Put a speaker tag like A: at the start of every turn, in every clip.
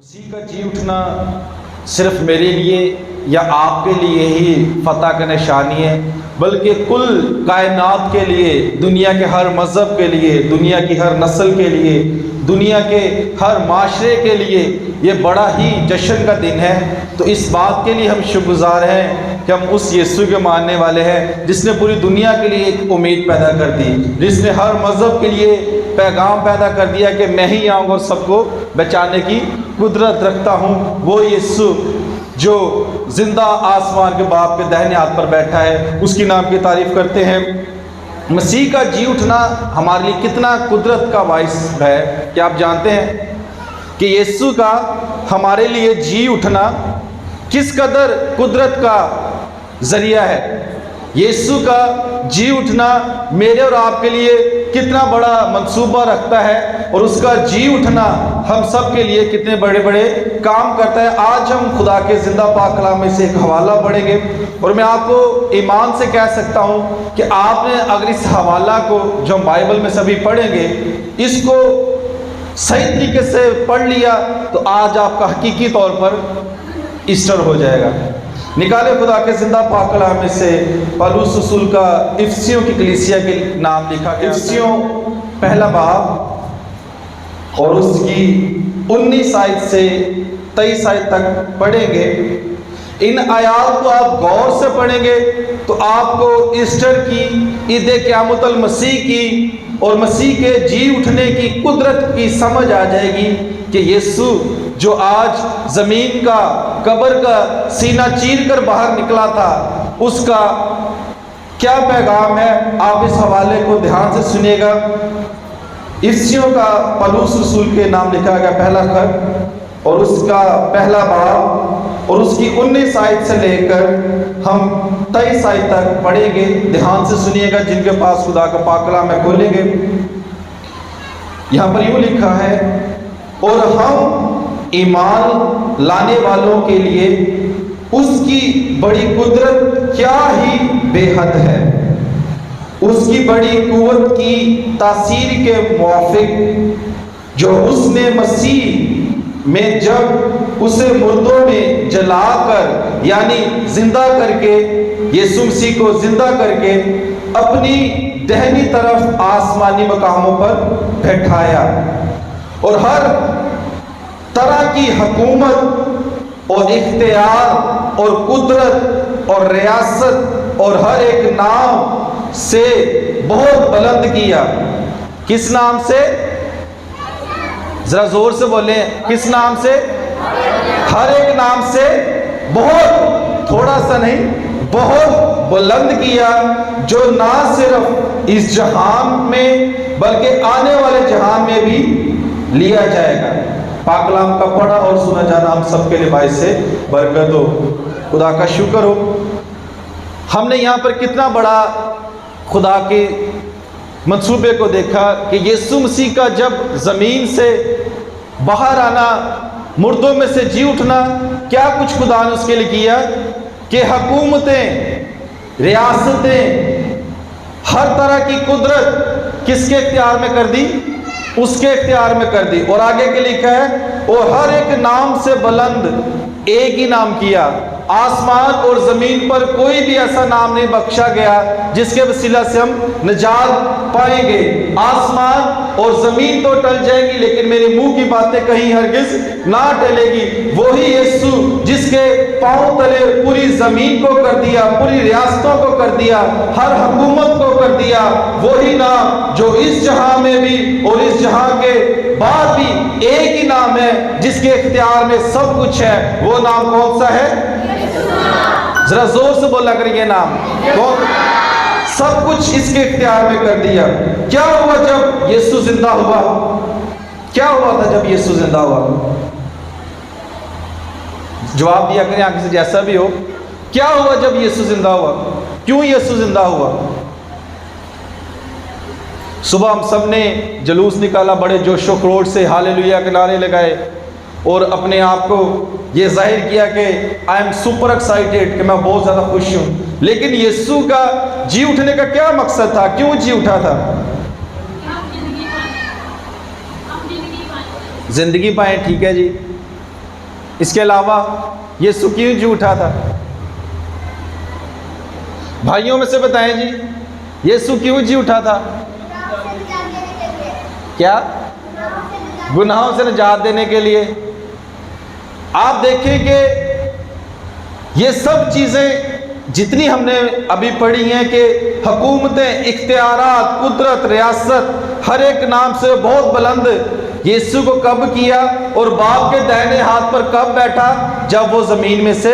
A: مسیح کا جی اٹھنا صرف میرے لیے یا آپ کے لیے ہی فتح کا نشانی ہے، بلکہ کل کائنات کے لیے، دنیا کے ہر مذہب کے لیے، دنیا کی ہر نسل کے لیے، دنیا کے ہر معاشرے کے لیے یہ بڑا ہی جشن کا دن ہے۔ تو اس بات کے لیے ہم شکر گزار ہیں کہ ہم اس یسوع کے ماننے والے ہیں جس نے پوری دنیا کے لیے ایک امید پیدا کر دی، جس نے ہر مذہب کے لیے پیغام پیدا کر دیا کہ میں ہی آؤں گا اور سب کو بچانے کی قدرت رکھتا ہوں۔ وہ یسوع جو زندہ آسمان کے باپ کے داہنے ہاتھ پر بیٹھا ہے، اس کی نام کی تعریف کرتے ہیں۔ مسیح کا جی اٹھنا ہمارے لیے کتنا قدرت کا باعث ہے، کیا آپ جانتے ہیں کہ یسوع کا ہمارے لیے جی اٹھنا کس قدر قدرت کا ذریعہ ہے؟ یسوع کا جی اٹھنا میرے اور آپ کے لیے کتنا بڑا منصوبہ رکھتا ہے، اور اس کا جی اٹھنا ہم سب کے لیے کتنے بڑے بڑے کام کرتا ہے۔ آج ہم خدا کے زندہ پاک کلام میں سے ایک حوالہ پڑھیں گے، اور میں آپ کو ایمان سے کہہ سکتا ہوں کہ آپ نے اگر اس حوالہ کو جو ہم بائبل میں سبھی پڑھیں گے، اس کو صحیح طریقے سے پڑھ لیا تو آج آپ کا حقیقی طور پر ایسٹر ہو جائے گا۔ نکالے خدا کے زندہ پاک کلام میں سے پولس رسول کا افسیوں کی کلیسیا کے نام لکھا گیا، افسیوں پہلا باب، اور اس کی 19 آیت سے 23 آیت تک پڑھیں گے۔ ان آیات کو آپ غور سے پڑھیں گے تو آپ کو ایسٹر کی، عید قیامت المسیح کی اور مسیح کے جی اٹھنے کی قدرت کی سمجھ آ جائے گی کہ یسوع جو آج زمین کا، قبر کا سینہ چیر کر باہر نکلا تھا، اس کا کیا پیغام ہے۔ آپ اس حوالے کو دھیان سے سنیے گا۔ افسیوں کا پولس رسول کے نام لکھا گیا پہلا خط، اور اس کا پہلا باب، اور اس کی 19 آیت سے لے کر ہم 23 آیت تک پڑھیں گے۔ دھیان سے سنیے گا، جن کے پاس خدا کا پاک کلام ہے کھولیں گے۔ یہاں پر یوں لکھا ہے، اور ہم ایمان لانے والوں کے لیے اس کی بڑی قدرت کیا ہی بے حد ہے، اس کی بڑی قوت کی تاثیر کے موافق جو اس نے مسیح میں جب اسے مردوں میں جلا کر، یعنی زندہ کر کے، یسوع مسیح کو زندہ کر کے اپنی دہنی طرف آسمانی مقاموں پر بٹھایا، اور ہر طرح کی حکومت اور اختیار اور قدرت اور ریاست اور ہر ایک نام سے بہت بلند کیا۔ کس نام سے؟ ذرا زور سے بولیں، کس نام سے؟ ہر ایک نام سے بہت، تھوڑا سا نہیں، بہت بلند کیا، جو نہ صرف اس جہان میں بلکہ آنے والے جہان میں بھی لیا جائے گا۔ پاک کلام کا پڑھا اور سنا جانا ہم سب کے لیے باعث سے برکت ہو۔ خدا کا شکر ہو، ہم نے یہاں پر کتنا بڑا خدا کے منصوبے کو دیکھا کہ یسوع مسیح کا جب زمین سے باہر آنا، مردوں میں سے جی اٹھنا، کیا کچھ خدا نے اس کے لیے کیا کہ حکومتیں، ریاستیں، ہر طرح کی قدرت کس کے اختیار میں کر دی؟ اس کے اختیار میں کر دی۔ اور آگے کے لکھا ہے، اور ہر ایک نام سے بلند ایک ہی نام کیا۔ آسمان اور زمین پر کوئی بھی ایسا نام نہیں بخشا گیا جس کے وسیلہ سے ہم نجات پائیں گے۔ آسمان اور زمین تو ٹل جائیں گی، لیکن میرے منہ کی باتیں کہیں ہرگز نہ ٹلے گی۔ وہی یسوع جس کے پاؤں تلے پوری زمین کو کر دیا، پوری ریاستوں کو کر دیا، ہر حکومت کو کر دیا، وہی نام جو اس جہاں میں بھی اور اس جہاں کے بعد بھی ایک ہی نام ہے جس کے اختیار میں سب کچھ ہے۔ وہ نام کون سا ہے؟ ذرا زور سے بولا کر، یہ نام کون؟ سب کچھ اس کے اختیار میں کر دیا۔ کیا ہوا جب یسوع زندہ ہوا؟ کیا ہوا تھا جب یسوع زندہ ہوا؟ جواب دیا کریں آگے سے جیسا بھی ہو۔ کیا ہوا جب یسوع زندہ ہوا؟ کیوں یسوع زندہ ہوا؟ صبح ہم سب نے جلوس نکالا، بڑے جوش و خروش سے ہاللیلویا کے نعرے لگائے، اور اپنے آپ کو یہ ظاہر کیا کہ آئی ایم سپر ایکسائٹیڈ، کہ میں بہت زیادہ خوش ہوں۔ لیکن یسوع کا جی اٹھنے کا کیا مقصد تھا؟ کیوں جی اٹھا تھا؟ زندگی پائیں، ٹھیک ہے جی، اس کے علاوہ یسوع کیوں جی اٹھا تھا؟ بھائیوں میں سے بتائیں جی، یسوع کیوں جی اٹھا تھا؟ کیا؟ گناہوں سے نجات دینے کے لیے۔ آپ دیکھیں کہ یہ سب چیزیں جتنی ہم نے ابھی پڑھی ہیں کہ حکومتیں، اختیارات، قدرت، ریاست، ہر ایک نام سے بہت بلند یسوع کو کب کیا اور باپ کے دائنے ہاتھ پر کب بیٹھا؟ جب وہ زمین میں سے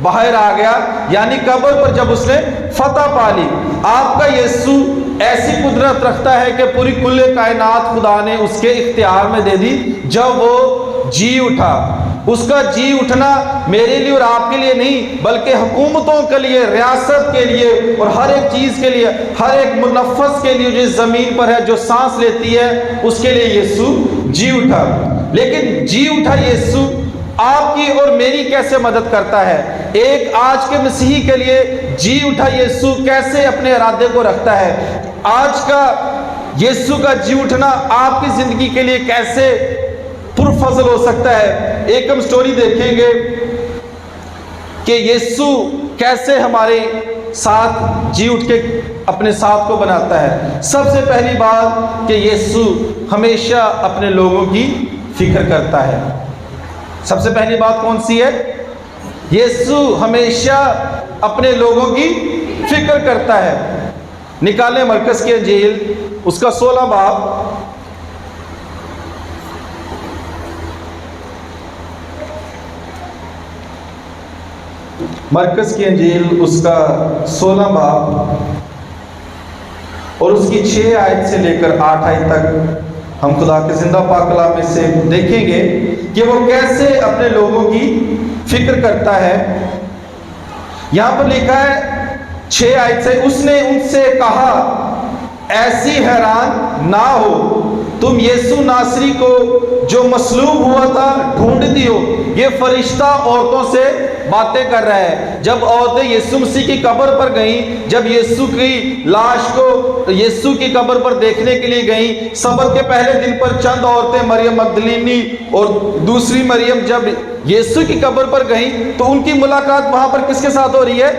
A: باہر آ گیا، یعنی قبر پر جب اس نے فتح پا لی۔ آپ کا یسوع ایسی قدرت رکھتا ہے کہ پوری کل کائنات خدا نے اس کے اختیار میں دے دی جب وہ جی اٹھا۔ اس کا جی اٹھنا میرے لیے اور آپ کے لیے نہیں، بلکہ حکومتوں کے لیے، ریاست کے لیے اور ہر ایک چیز کے لیے، ہر ایک منفس کے لیے جو اس زمین پر ہے، جو سانس لیتی ہے، اس کے لیے یسوع جی اٹھا۔ لیکن جی اٹھا یسوع آپ کی اور میری کیسے مدد کرتا ہے؟ ایک آج کے مسیحی کے لیے جی اٹھا یسوع کیسے اپنے ارادے کو رکھتا ہے؟ آج کا یسوع کا جی اٹھنا آپ کی زندگی کے لیے کیسے پرفضل ہو سکتا ہے؟ ایک ہم سٹوری دیکھیں گے کہ یسوع کیسے ہمارے ساتھ جی اٹھ کے اپنے ساتھ کو بناتا ہے۔ سب سے پہلی بات کہ یسوع ہمیشہ اپنے لوگوں کی فکر کرتا ہے۔ سب سے پہلی بات کون سی ہے؟ یسوع ہمیشہ اپنے لوگوں کی فکر کرتا ہے۔ نکالیں مرکز کی انجیل اس کا 16 باب، مرکز کی انجیل اس کا 16 باب اور اس کی 6 آیت سے لے کر 8 آیت تک ہم خدا کے زندہ پاک کلام میں سے دیکھیں گے کہ وہ کیسے اپنے لوگوں کی فکر کرتا ہے۔ یہاں پر لکھا ہے 6 آیت سے، اس نے ان سے کہا ایسی حیران نہ ہو، تم یسوع ناصری کو جو مصلوب ہوا تھا ڈھونڈتی ہو۔ یہ فرشتہ عورتوں سے باتیں کر رہا ہے۔ جب عورتیں یسوع مسیح کی قبر پر گئیں، جب یسوع کی لاش کو یسوع کی قبر پر دیکھنے کے لیے گئیں، سبت کے پہلے دن پر چند عورتیں، مریم مگدلینی اور دوسری مریم، جب یسوع کی قبر پر گئیں تو ان کی ملاقات وہاں پر کس کے ساتھ ہو رہی ہے؟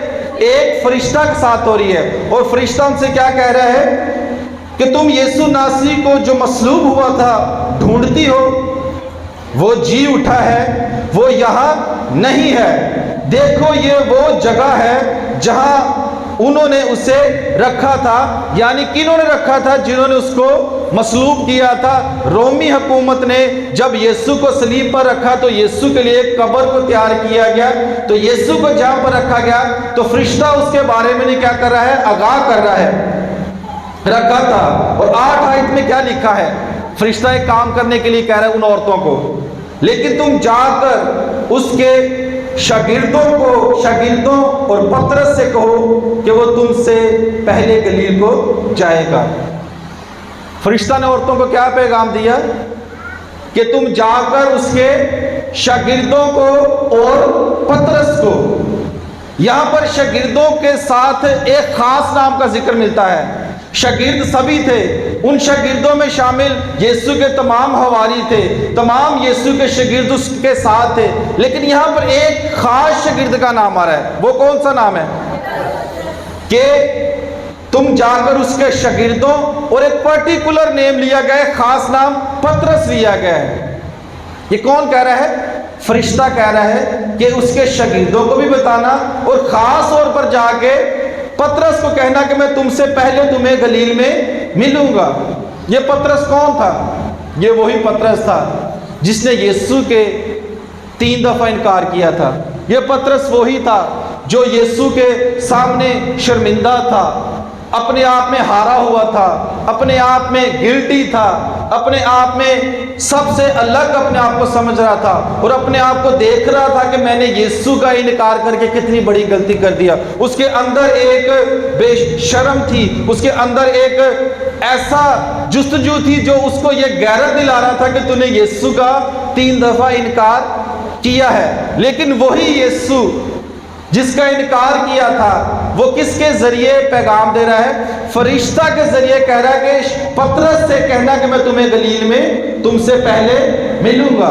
A: ایک فرشتہ کے ساتھ ہو رہی ہے، اور فرشتہ ان سے کیا کہہ رہا ہے کہ تم یسوع ناصری کو جو مصلوب ہوا تھا ڈھونڈتی ہو، وہ جی اٹھا ہے، وہ یہاں نہیں ہے۔ دیکھو یہ وہ جگہ ہے جہاں انہوں نے اسے رکھا تھا۔ یعنی کنہوں نے رکھا تھا؟ جنہوں نے اس کو مصلوب کیا تھا۔ رومی حکومت نے جب یسوع کو صلیب پر رکھا تو یسوع کے لیے ایک قبر کو تیار کیا گیا، تو یسوع کو جہاں پر رکھا گیا تو فرشتہ اس کے بارے میں نہیں کیا کر رہا ہے؟ آگاہ کر رہا ہے، رکھا تھا۔ اور 8 آیت میں کیا لکھا ہے؟ فرشتہ ایک کام کرنے کے لیے کہہ رہا ہے ان عورتوں کو، لیکن تم جا کر اس کے شاگردوں اور پترس سے کہو کہ وہ تم سے پہلے گلیل کو جائے گا۔ فرشتہ نے عورتوں کو کیا پیغام دیا؟ کہ تم جا کر اس کے شاگردوں کو اور پترس کو۔ یہاں پر شاگردوں کے ساتھ ایک خاص نام کا ذکر ملتا ہے۔ شاگرد سبھی تھے، ان شاگردوں میں شامل یسوع کے تمام حواری تھے، تمام یسوع کے شاگرد اس کے ساتھ تھے، لیکن یہاں پر ایک خاص شاگرد کا نام آ رہا ہے۔ وہ کون سا نام ہے؟ کہ تم جا کر اس کے شاگردوں، اور ایک پرٹیکولر نیم لیا گیا ہے، خاص نام پترس لیا گیا ہے۔ یہ کون کہہ رہا ہے؟ فرشتہ کہہ رہا ہے کہ اس کے شاگردوں کو بھی بتانا، اور خاص طور پر جا کے پترس کو کہنا کہ میں تم سے پہلے تمہیں گلیل میں ملوں گا۔ یہ پترس کون تھا؟ یہ وہی پترس تھا جس نے یسوع کے 3 دفعہ انکار کیا تھا۔ یہ پترس وہی تھا جو یسوع کے سامنے شرمندہ تھا، اپنے آپ میں ہارا ہوا تھا، اپنے آپ میں گلٹی تھا، اپنے آپ میں سب سے الگ اپنے آپ کو سمجھ رہا تھا، اور اپنے آپ کو دیکھ رہا تھا کہ میں نے یسوع کا انکار کر کے کتنی بڑی غلطی کر دیا۔ اس کے اندر ایک بے شرم تھی، اس کے اندر ایک ایسا جستجو تھی جو اس کو یہ غیرت دلا رہا تھا کہ تو نے یسوع کا 3 دفعہ انکار کیا ہے۔ لیکن وہی یسوع جس کا انکار کیا تھا وہ کس کے ذریعے پیغام دے رہا ہے؟ فرشتہ کے ذریعے کہہ رہا ہے کہ پترس سے کہنا کہ میں تمہیں گلیل میں تم سے پہلے ملوں گا۔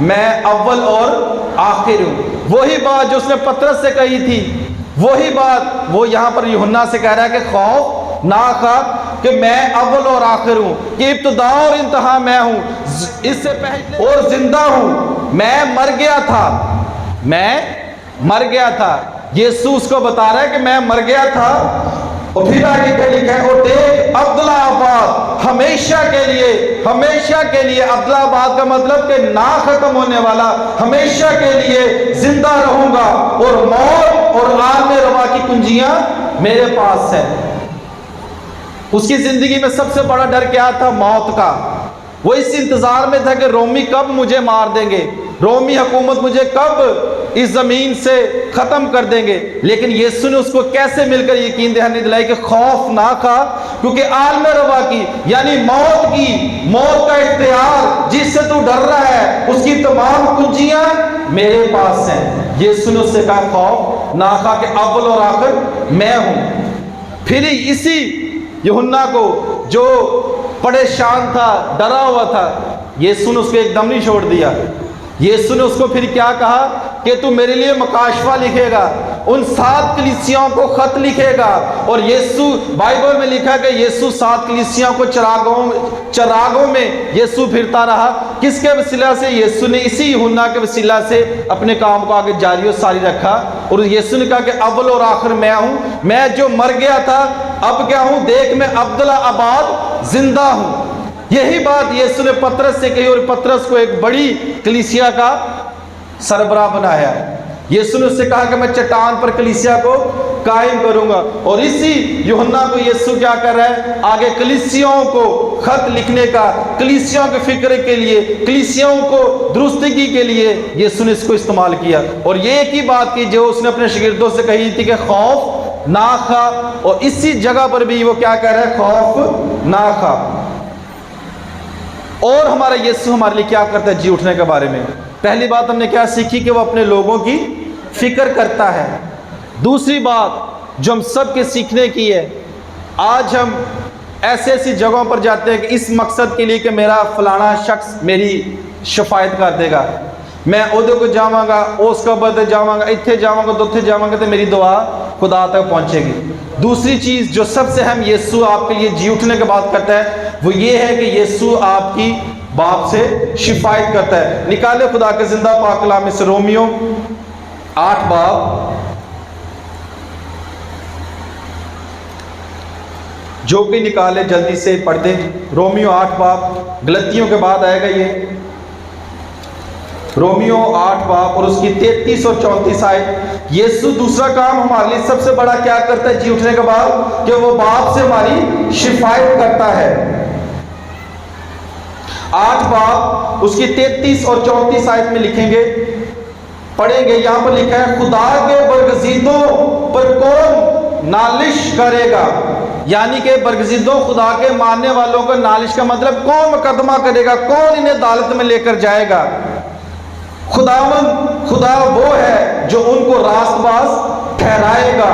A: میں اول اور آخر ہوں۔ وہی بات جو اس نے پطرس سے کہی تھی، وہی بات وہ یہاں پر یوحنا سے کہہ رہا ہے کہ خوف نہ کھا کہ میں اول اور آخر ہوں، کہ ابتدا اور انتہا میں ہوں، اس سے پہلے اور زندہ ہوں۔ میں مر گیا تھا، میں مر گیا تھا۔ یسوع اس کو بتا رہا ہے کہ میں مر گیا تھا، اور پھر آگے کیا لکھا ہے، اور دیکھ ابدل آباد ہمیشہ کے لیے، ہمیشہ کے لیے، ابدل آباد کا مطلب کہ نہ ختم ہونے والا، ہمیشہ کے لیے زندہ رہوں گا، اور موت اور عالم روا کی کنجیاں میرے پاس ہے۔ اس کی زندگی میں سب سے بڑا ڈر کیا تھا؟ موت کا۔ وہ اس انتظار میں تھا کہ رومی کب مجھے مار دیں گے، رومی حکومت مجھے کب اس زمین سے ختم کر دیں گے۔ لیکن یسوع نے اس کو کیسے مل کر یقین دہانی دلائی کہ خوف نہ کھا، کیونکہ عالم روا کی یعنی موت کا اختیار جس سے تو ڈر رہا ہے، اس کی تمام کنجیاں میرے پاس ہیں۔ یسوع نے اس سے کہا خوف نہ کھا کہ اول اور آخر میں ہوں۔ پھر اسی یوحنا کو جو پریشان تھا، ڈرا ہوا تھا، یسوع نے اس کو ایک دم نہیں چھوڑ دیا۔ یسوع نے اس کو پھر کیا کہا کہ تو میرے لیے مکاشفہ لکھے گا، ان 7 کلیسیاؤں کو خط لکھے گا۔ اور یسوع بائبل میں لکھا کہ یسوع 7 کلیسیاؤں کو چراغوں میں یسوع پھرتا رہا۔ کس کے وسیلہ سے؟ یسوع نے اسی یوحنا کے وسیلہ سے اپنے کام کو آگے جاری و ساری رکھا۔ اور یسوع نے کہا کہ اول اور آخر میں ہوں، میں جو مر گیا تھا اب کیا ہوں، دیکھ میں ابدل آباد زندہ ہوں۔ یہی بات یسوع نے پطرس سے کہی، اور پطرس کو ایک بڑی کلیسیا کا سربراہ بنایا۔ یسوع نے اس سے کہا کہ میں چٹان پر کلیسیا کو قائم کروں گا۔ اور اسی یوحنا کو یسوع کیا کر رہا ہے؟ آگے کلیسیاؤں کو خط لکھنے کا، کلیسیاؤں کے فکر کے لیے، کلیسیاؤں کو درستگی کے لیے یسوع نے اس کو استعمال کیا۔ اور یہ ایک ہی بات کی جو اس نے اپنے شاگردوں سے کہی تھی کہ خوف نہ کھا، اور اسی جگہ پر بھی وہ کیا کہہ رہا ہے؟ خوف نہ کھا۔ اور ہمارا یسوع ہمارے لیے کیا کرتا ہے جی اٹھنے کے بارے میں؟ پہلی بات ہم نے کیا سیکھی کہ وہ اپنے لوگوں کی فکر کرتا ہے۔ دوسری بات جو ہم سب کے سیکھنے کی ہے، آج ہم ایسی جگہوں پر جاتے ہیں کہ اس مقصد کے لیے کہ میرا فلانا شخص میری شفایت کر دے گا، میں عہدے کو جاواں گا، اس کا بدے جاواں گا، اتھے جاواں گا، دوتھے جاواں گا تو میری دعا خدا تک پہنچے گی۔ دوسری چیز جو سب سے اہم یسوع آپ کے لیے جی اٹھنے کے بعد کرتا ہے وہ یہ ہے کہ یسوع آپ کی باپ سے شفایت کرتا ہے۔ نکالے خدا کے زندہ پاک کلام میں سے رومیو 8 باب، جو بھی نکالے جلدی سے پڑھ دیں۔ رومیو 8 باب، غلطیوں کے بعد آئے گا یہ رومیو 8 باب اور اس کی 33 اور 34 آیت۔ یسوع دوسرا کام ہمارے لیے سب سے بڑا کیا کرتا ہے جی اٹھنے کے بعد؟ کہ وہ باپ سے ہماری شفایت کرتا ہے۔ 8 باب اس کی 33 اور 34 آیت میں لکھیں گے، پڑھیں گے۔ یہاں پر لکھا ہے خدا کے برگزیدوں پر کون نالش کرے گا؟ یعنی کہ برگزیدوں خدا کے ماننے والوں کا نالش کا مطلب کون مقدمہ کرے گا، کون انہیں عدالت میں لے کر جائے گا؟ خدا وہ ہے جو ان کو راست باز ٹھہرائے گا۔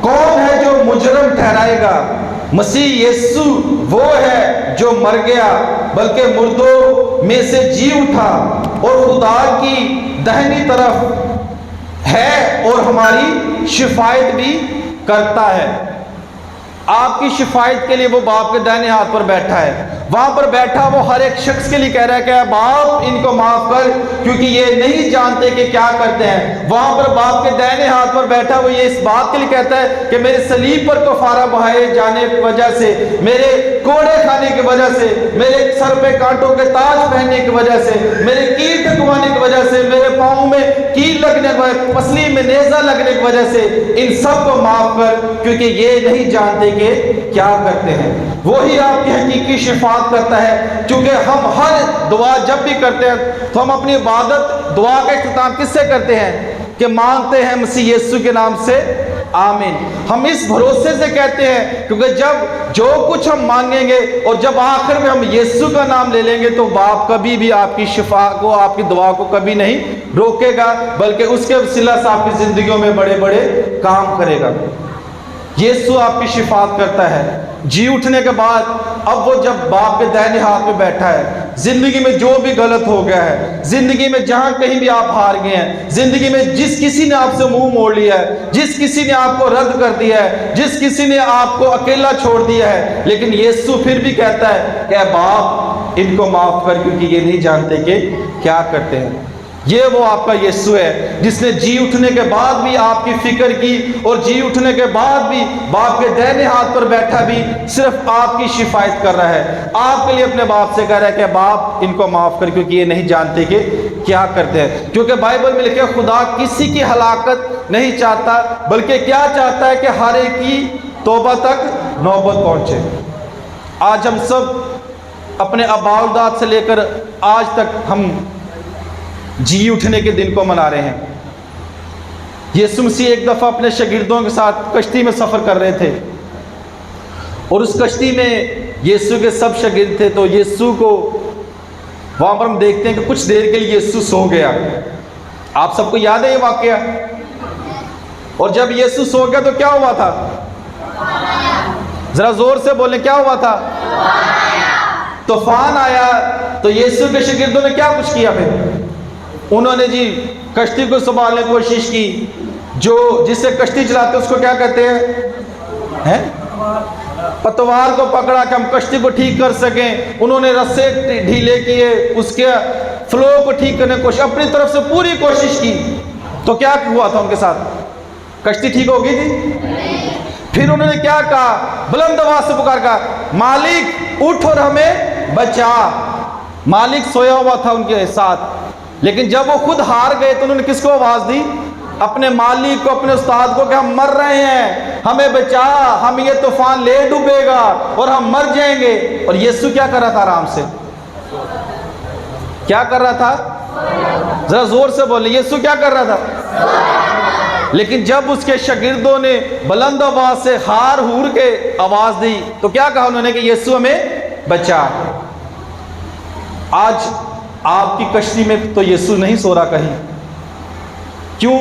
A: کون ہے جو مجرم ٹھہرائے گا؟ مسیح یسوع وہ ہے جو مر گیا بلکہ مردوں میں سے جی اٹھا اور خدا کی دہنی طرف ہے اور ہماری شفایت بھی کرتا ہے۔ آپ کی شفایت کے لیے وہ باپ کے دائیں ہاتھ پر بیٹھا ہے۔ وہاں پر بیٹھا وہ ہر ایک شخص کے لیے کہہ رہا ہے کہ اے باپ ان کو معاف کر کیونکہ یہ نہیں جانتے کہ کیا کرتے ہیں۔ وہاں پر باپ کے دائیں ہاتھ پر بیٹھا وہ یہ اس بات کے لیے کہتا ہے کہ میرے صلیب پر کفارہ بہائے جانے کی وجہ سے، میرے کوڑے کھانے کی وجہ سے، میرے سر پہ کانٹوں کے تاج پہننے کی وجہ سے، میرے کیل ٹکوانے کی وجہ سے، میرے پاؤں میں کیل لگنے کی وجہ سے، پسلی میں نیزہ لگنے کی وجہ سے، ان سب کو معاف کر کیونکہ یہ نہیں جانتے کہ کیا کرتے ہیں۔ وہی آپ کی حقیقی شفاعت کرتا ہے، کیونکہ ہم ہر دعا جب بھی کرتے ہیں تو ہم اپنی عبادت دعا کا اختتام کس سے کرتے ہیں؟ کہ مانگتے ہیں مسیح یسوع کے نام سے آمین۔ ہم اس بھروسے سے کہتے ہیں کیونکہ جب جو کچھ ہم مانگیں گے اور جب آخر میں ہم یسوع کا نام لے لیں گے تو باپ کبھی بھی آپ کی شفا کو، آپ کی دعا کو کبھی نہیں روکے گا، بلکہ اس کے وسیلہ سے آپ کی زندگیوں میں بڑے بڑے کام کرے گا۔ یسوع آپ کی شفاعت کرتا ہے۔ جی اٹھنے کے بعد اب وہ جب باپ کے دائیں ہاتھ میں بیٹھا ہے، زندگی میں جو بھی غلط ہو گیا ہے، زندگی میں جہاں کہیں بھی آپ ہار گئے ہیں، زندگی میں جس کسی نے آپ سے منہ موڑ لیا ہے، جس کسی نے آپ کو رد کر دیا ہے، جس کسی نے آپ کو اکیلا چھوڑ دیا ہے، لیکن یسوع پھر بھی کہتا ہے کہ اے باپ ان کو معاف کر، کیونکہ یہ نہیں جانتے کہ کیا کرتے ہیں۔ یہ وہ آپ کا یسوع ہے جس نے جی اٹھنے کے بعد بھی آپ کی فکر کی، اور جی اٹھنے کے بعد بھی باپ کے دائیں ہاتھ پر بیٹھا بھی صرف آپ کی شفایت کر رہا ہے، آپ کے لیے اپنے باپ سے کہہ رہا ہے کہ باپ ان کو معاف کر، کیونکہ یہ نہیں جانتے کہ کیا کرتے ہیں۔ کیونکہ بائبل میں لکھے خدا کسی کی ہلاکت نہیں چاہتا، بلکہ کیا چاہتا ہے کہ ہر ایک کی توبہ تک نوبت پہنچے۔ آج ہم سب اپنے آباء و اجداد سے لے کر آج تک ہم جی اٹھنے کے دن کو منا رہے ہیں۔ یسوع مسیح ایک دفعہ اپنے شاگردوں کے ساتھ کشتی میں سفر کر رہے تھے، اور اس کشتی میں یسوع کے سب شاگرد تھے۔ تو یسوع کو وہاں پر ہم دیکھتے ہیں کہ کچھ دیر کے لیے یسوع سو گیا۔ آپ سب کو یاد ہے یہ واقعہ؟ اور جب یسوع سو گیا تو کیا ہوا تھا؟ ذرا زور سے بولیں، کیا ہوا تھا؟ طوفان آیا۔ تو یسوع کے شاگردوں نے کیا کچھ کیا؟ پھر انہوں نے جی کشتی کو سنبھالنے کی کوشش کی۔ جو جس سے کشتی چلاتے اس کو کیا کہتے ہیں؟ پتوار کو پکڑا کہ ہم کشتی کو ٹھیک کر سکیں۔ انہوں نے رسے ڈھیلے کیے، اس کے فلو کو ٹھیک کرنے کی کوشش، اپنی طرف سے پوری کوشش کی۔ تو کیا ہوا تھا ان کے ساتھ؟ کشتی ٹھیک ہو گئی تھی؟ پھر انہوں نے کیا کہا؟ بلند آواز سے پکار کہا، مالک اٹھ اور ہمیں بچا۔ مالک سویا ہوا تھا ان کے ساتھ، لیکن جب وہ خود ہار گئے تو انہوں نے کس کو آواز دی؟ اپنے مالک کو، اپنے استاد کو، کہ ہم مر رہے ہیں، ہمیں بچا، ہم یہ طوفان لے ڈوبے گا اور ہم مر جائیں گے۔ اور یسوع کیا کر رہا تھا؟ آرام سے کیا کر رہا تھا؟ ذرا زور سے بولیں، یسوع کیا کر رہا تھا؟ لیکن جب اس کے شاگردوں نے بلند آواز سے ہار ہور کے آواز دی تو کیا کہا انہوں نے؟ کہ یسوع ہمیں بچا۔ آج آپ کی کشتی میں تو یسوع نہیں سو رہا کہیں، کیوں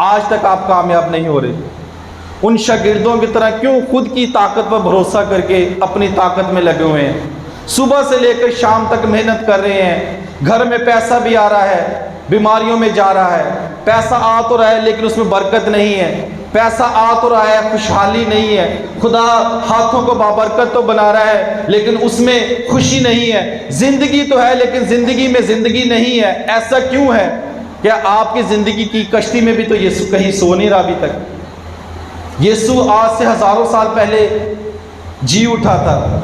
A: آج تک آپ کامیاب نہیں ہو رہے؟ ان شاگردوں کی طرح کیوں خود کی طاقت پر بھروسہ کر کے اپنی طاقت میں لگے ہوئے ہیں؟ صبح سے لے کر شام تک محنت کر رہے ہیں، گھر میں پیسہ بھی آ رہا ہے، بیماریوں میں جا رہا ہے، پیسہ آ تو رہا ہے لیکن اس میں برکت نہیں ہے، پیسہ آ تو رہا ہے خوشحالی نہیں ہے، خدا ہاتھوں کو بابرکت تو بنا رہا ہے لیکن اس میں خوشی نہیں ہے، زندگی تو ہے لیکن زندگی میں زندگی نہیں ہے۔ ایسا کیوں ہے؟ کیا آپ کی زندگی کی کشتی میں بھی تو یسوع کہیں سو نہیں رہا ابھی تک؟ یسوع آج سے ہزاروں سال پہلے جی اٹھا تھا،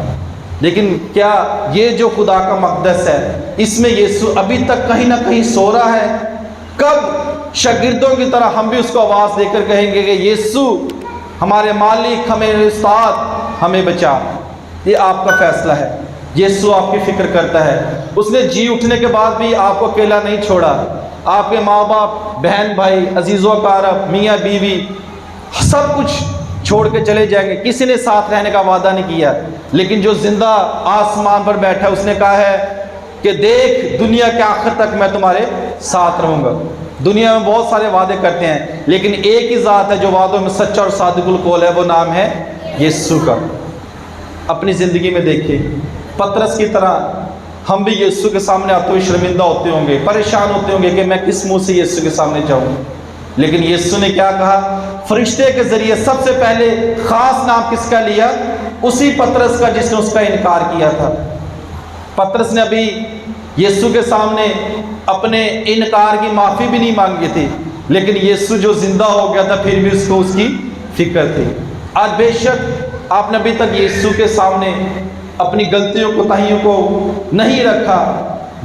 A: لیکن کیا یہ جو خدا کا مقدس ہے اس میں یسوع ابھی تک کہیں نہ کہیں سو رہا ہے؟ کب شاگردوں کی طرح ہم بھی اس کو آواز دے کر کہیں گے کہ یسوع ہمارے مالک، ہمیں استاد، ہمیں بچا؟ یہ آپ کا فیصلہ ہے۔ یسوع آپ کی فکر کرتا ہے۔ اس نے جی اٹھنے کے بعد بھی آپ کو اکیلا نہیں چھوڑا۔ آپ کے ماں باپ، بہن بھائی، عزیز و اقارب، میاں بیوی سب کچھ چھوڑ کے چلے جائیں گے، کسی نے ساتھ رہنے کا وعدہ نہیں کیا، لیکن جو زندہ آسمان پر بیٹھا ہے اس نے کہا ہے کہ دیکھ دنیا کے آخر تک میں تمہارے ساتھ رہوں گا۔ دنیا میں بہت سارے وعدے کرتے ہیں لیکن ایک ہی ذات ہے جو وعدوں میں سچا اور صادق القول ہے، وہ نام ہے یسوع کا۔ اپنی زندگی میں دیکھیے، پطرس کی طرح ہم بھی یسوع کے سامنے آتے ہوئے شرمندہ ہوتے ہوں گے، پریشان ہوتے ہوں گے کہ میں کس منہ سے یسوع کے سامنے جاؤں، لیکن یسوع نے کیا کہا؟ فرشتے کے ذریعے سب سے پہلے خاص نام کس کا لیا؟ اسی پطرس کا جس نے اس کا انکار کیا تھا۔ پطرس نے ابھی یسوع کے سامنے اپنے انکار کی معافی بھی نہیں مانگی تھی، لیکن یسوع جو زندہ ہو گیا تھا پھر بھی اس کو اس کی فکر تھی۔ آج بے شک آپ نے ابھی تک یسوع کے سامنے اپنی غلطیوں کوتاہیوں کو نہیں رکھا،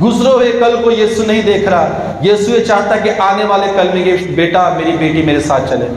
A: گزرے ہوئے کل کو یسوع نہیں دیکھ رہا۔ یسوع یہ چاہتا ہے کہ آنے والے کل میں یہ بیٹا، میری بیٹی میرے ساتھ چلے۔